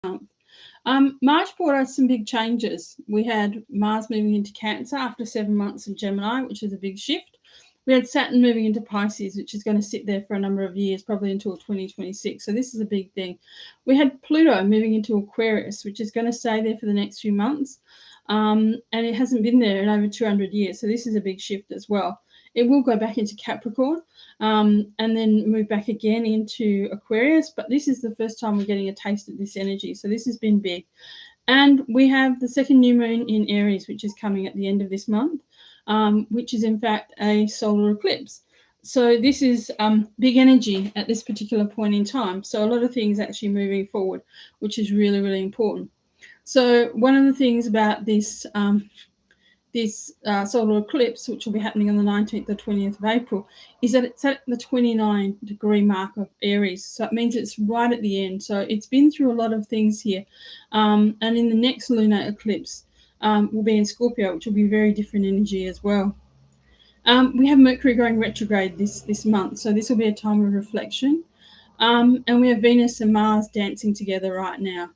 month. March brought us some big changes. We had Mars moving into Cancer after 7 months of Gemini, which is a big shift. We had Saturn moving into Pisces, which is going to sit there for a number of years, probably until 2026. So this is a big thing. We had Pluto moving into Aquarius, which is going to stay there for the next few months. And it hasn't been there in over 200 years. So this is a big shift as well. It will go back into Capricorn and then move back again into Aquarius. But this is the first time we're getting a taste of this energy. So this has been big. And we have the second new moon in Aries, which is coming at the end of this month, which is in fact a solar eclipse. So this is big energy at this particular point in time. So a lot of things actually moving forward, which is really, really important. So one of the things about this solar eclipse, which will be happening on the 19th or 20th of April, is that it's at the 29-degree mark of Aries. So it means it's right at the end. So it's been through a lot of things here. And in the next lunar eclipse, will be in Scorpio, which will be very different energy as well. We have Mercury going retrograde this month. So this will be a time of reflection. And we have Venus and Mars dancing together right now.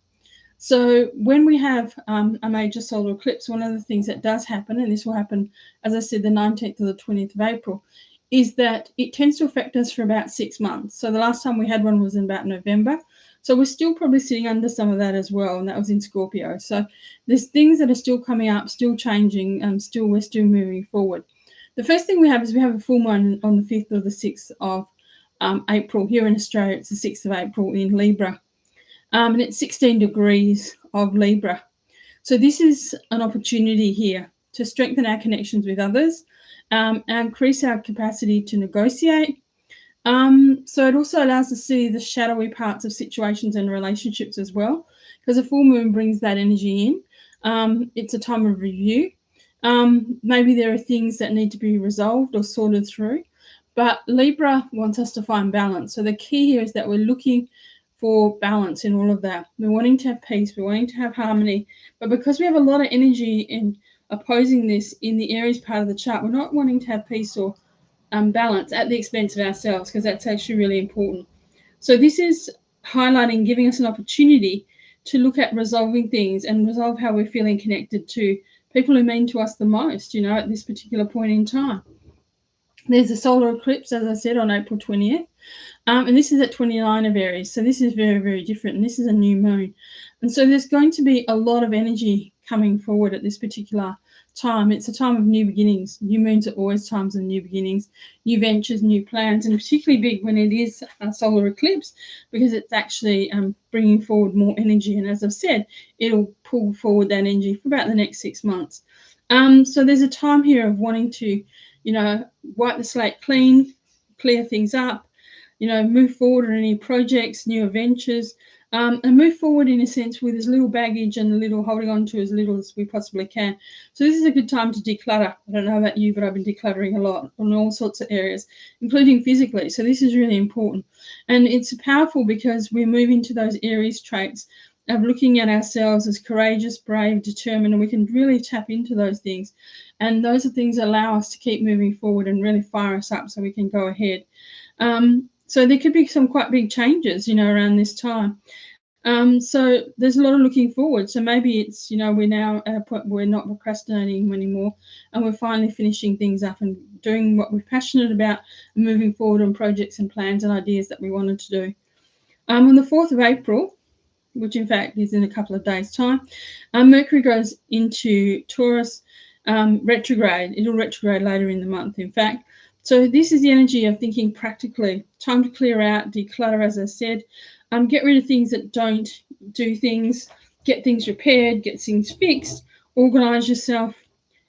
So when we have a major solar eclipse, one of the things that does happen, and this will happen, as I said, the 19th or the 20th of April, is that it tends to affect us for about 6 months. So the last time we had one was in about November. So we're still probably sitting under some of that as well, and that was in Scorpio. So there's things that are still coming up, still changing, and we're still moving forward. The first thing we have is we have a full moon on the 5th or the 6th of April. Here in Australia, it's the 6th of April in Libra. And it's 16 degrees of Libra. So this is an opportunity here to strengthen our connections with others, and increase our capacity to negotiate. So it also allows us to see the shadowy parts of situations and relationships as well, because a full moon brings that energy in. It's a time of review. Maybe there are things that need to be resolved or sorted through, but Libra wants us to find balance. So the key here is that we're looking for balance in all of that. We're wanting to have peace, we're wanting to have harmony, but because we have a lot of energy in opposing this in the Aries part of the chart, we're not wanting to have peace or balance at the expense of ourselves, because that's actually really important. So this is highlighting, giving us an opportunity to look at resolving things and resolve how we're feeling connected to people who mean to us the most, at this particular point in time. There's a solar eclipse, as I said, on April 20th. And this is at 29 of Aries. So this is very, very different. And this is a new moon. And so there's going to be a lot of energy coming forward at this particular time. It's a time of new beginnings. New moons are always times of new beginnings, new ventures, new plans, and particularly big when it is a solar eclipse, because it's actually bringing forward more energy. And as I've said, it'll pull forward that energy for about the next 6 months. So there's a time here of wanting to, wipe the slate clean, clear things up, move forward on any projects, new adventures, and move forward in a sense with as little baggage and a little holding on to as little as we possibly can. So this is a good time to declutter. I don't know about you, but I've been decluttering a lot on all sorts of areas, including physically. So this is really important. And it's powerful because we're moving to those Aries traits of looking at ourselves as courageous, brave, determined, and we can really tap into those things. And those are things that allow us to keep moving forward and really fire us up so we can go ahead. So there could be some quite big changes, around this time. So there's a lot of looking forward. So maybe it's, we're now at a point where we're not procrastinating anymore, and we're finally finishing things up and doing what we're passionate about and moving forward on projects and plans and ideas that we wanted to do. On the 4th of April, which in fact is in a couple of days' time, Mercury goes into Taurus retrograde. It'll retrograde later in the month, in fact. So this is the energy of thinking practically. Time to clear out, declutter, as I said. Get rid of things that don't do things, get things repaired, get things fixed, organise yourself,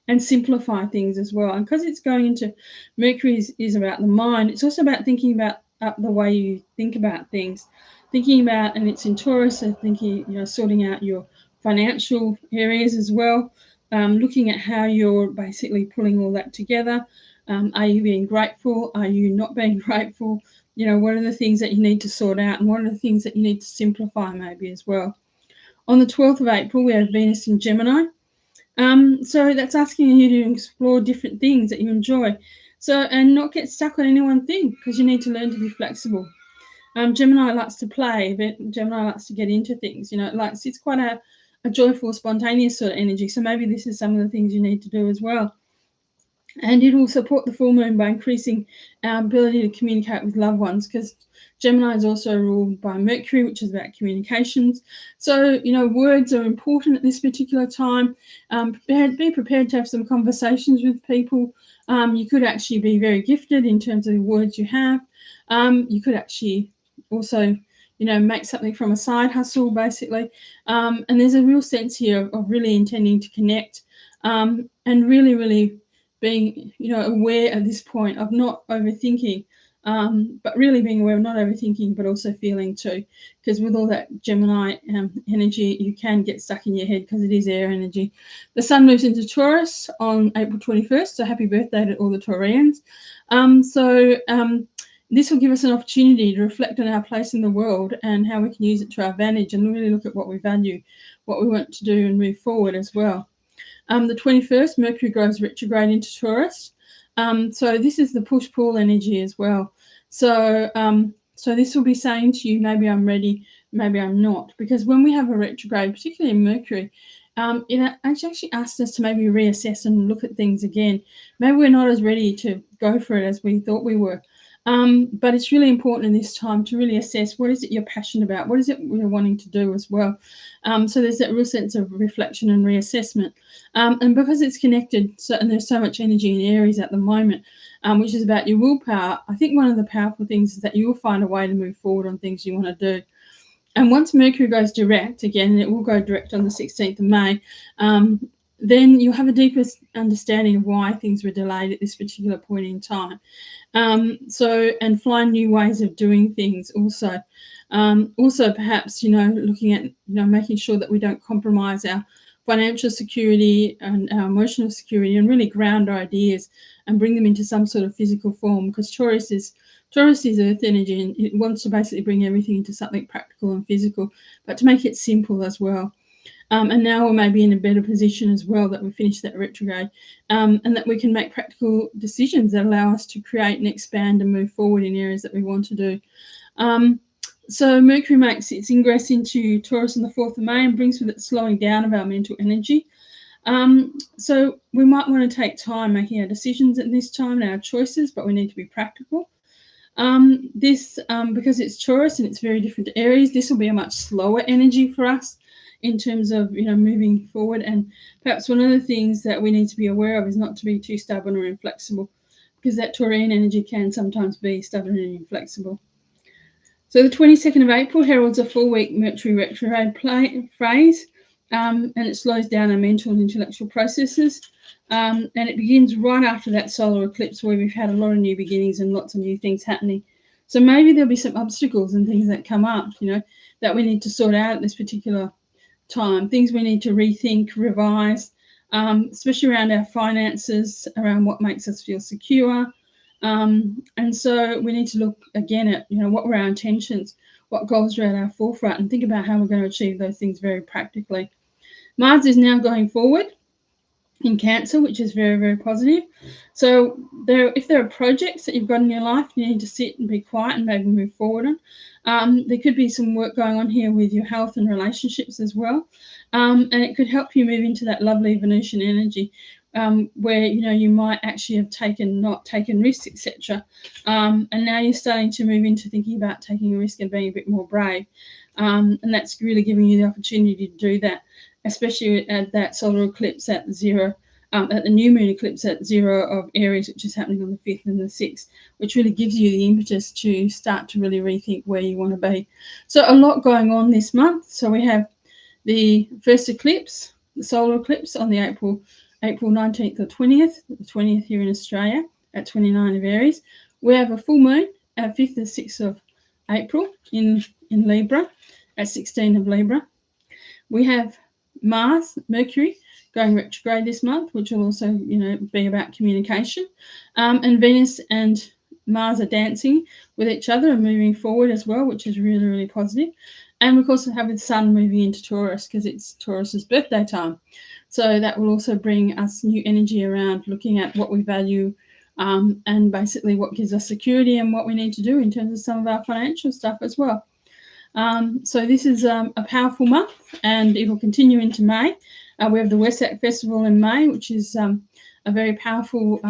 and simplify things as well. And because it's going into Mercury is about the mind, it's also about thinking about the way you think about things. Thinking about, and it's in Taurus, so thinking, sorting out your financial areas as well. Looking at how you're basically pulling all that together. Are you being grateful? Are you not being grateful? What are the things that you need to sort out, and what are the things that you need to simplify maybe as well? On the 12th of April, we have Venus in Gemini. So that's asking you to explore different things that you enjoy. So, and not get stuck on any one thing, because you need to learn to be flexible. Gemini likes to play, but Gemini likes to get into things. You know, it's quite a joyful, spontaneous sort of energy. So maybe this is some of the things you need to do as well. And it will support the full moon by increasing our ability to communicate with loved ones, because Gemini is also ruled by Mercury, which is about communications. So, you know, words are important at this particular time. Be prepared to have some conversations with people. You could actually be very gifted in terms of the words you have. You could actually also, you know, make something from a side hustle, basically. And there's a real sense here of really intending to connect, and really, really being, you know, aware at this point of not overthinking, but really being aware of not overthinking, but also feeling too, because with all that Gemini energy, you can get stuck in your head because it is air energy. The sun moves into Taurus on April 21st, so happy birthday to all the Taurians. This will give us an opportunity to reflect on our place in the world and how we can use it to our advantage, and really look at what we value, what we want to do, and move forward as well. The 21st, Mercury goes retrograde into Taurus. So this is the push-pull energy as well. So this will be saying to you, maybe I'm ready, maybe I'm not. Because when we have a retrograde, particularly in Mercury, it actually asks us to maybe reassess and look at things again. Maybe we're not as ready to go for it as we thought we were. But it's really important in this time to really assess, what is it you're passionate about? What is it you're wanting to do as well? So there's that real sense of reflection and reassessment. And because it's connected, and there's so much energy in Aries at the moment, which is about your willpower, I think one of the powerful things is that you will find a way to move forward on things you want to do. And once Mercury goes direct, again, and it will go direct on the 16th of May, then you'll have a deeper understanding of why things were delayed at this particular point in time. And find new ways of doing things also. Also, perhaps, you know, looking at, you know, making sure that we don't compromise our financial security and our emotional security, and really ground our ideas and bring them into some sort of physical form, because Taurus is earth energy, and it wants to basically bring everything into something practical and physical, but to make it simple as well. And now we're maybe in a better position as well, that we finished that retrograde, and that we can make practical decisions that allow us to create and expand and move forward in areas that we want to do. So Mercury makes its ingress into Taurus on the 4th of May and brings with it slowing down of our mental energy. So we might want to take time making our decisions at this time and our choices, but we need to be practical. Because it's Taurus and it's very different to Aries, this will be a much slower energy for us in terms of, you know, moving forward. And perhaps one of the things that we need to be aware of is not to be too stubborn or inflexible, because that Taurian energy can sometimes be stubborn and inflexible. So the 22nd of April heralds a 4-week Mercury retrograde phase, and it slows down our mental and intellectual processes. And it begins right after that solar eclipse, where we've had a lot of new beginnings and lots of new things happening. So maybe there'll be some obstacles and things that come up, you know, that we need to sort out at this particular time, things we need to rethink, revise, especially around our finances, around what makes us feel secure. And so we need to look again at, you know, what were our intentions, what goals are at our forefront, and think about how we're going to achieve those things very practically. Mars is now going forward in Cancer, which is very, very positive. So if there are projects that you've got in your life, you need to sit and be quiet and maybe move forward on. There could be some work going on here with your health and relationships as well. And it could help you move into that lovely Venusian energy, where, you know, you might actually have not taken risks, etc. And now you're starting to move into thinking about taking a risk and being a bit more brave. And that's really giving you the opportunity to do that, especially at that solar eclipse at zero, at the new moon eclipse at 0 of Aries, which is happening on the 5th and the 6th, which really gives you the impetus to start to really rethink where you want to be. So a lot going on this month. So we have the first eclipse, the solar eclipse, on the April 19th or 20th, the 20th here in Australia at 29 of Aries. We have a full moon at 5th and 6th of April in Libra at 16 of Libra. We have Mercury going retrograde this month, which will also, you know, be about communication. And Venus and Mars are dancing with each other and moving forward as well, which is really, really positive. And of course, we have the Sun moving into Taurus because it's Taurus's birthday time. So that will also bring us new energy around looking at what we value, and basically what gives us security and what we need to do in terms of some of our financial stuff as well. So this is a powerful month, and it will continue into May. We have the Wesak Festival in May, which is a very powerful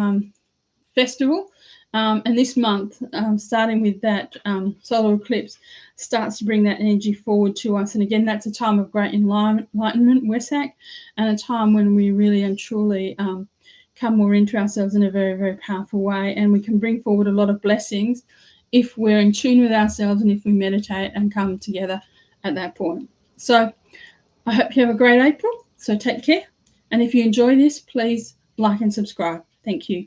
festival. And this month, starting with that solar eclipse, starts to bring that energy forward to us. And again, that's a time of great enlightenment, Wesak, and a time when we really and truly come more into ourselves in a very, very powerful way. And we can bring forward a lot of blessings if we're in tune with ourselves and if we meditate and come together at that point. So I hope you have a great April. So take care. And if you enjoy this, please like and subscribe. Thank you.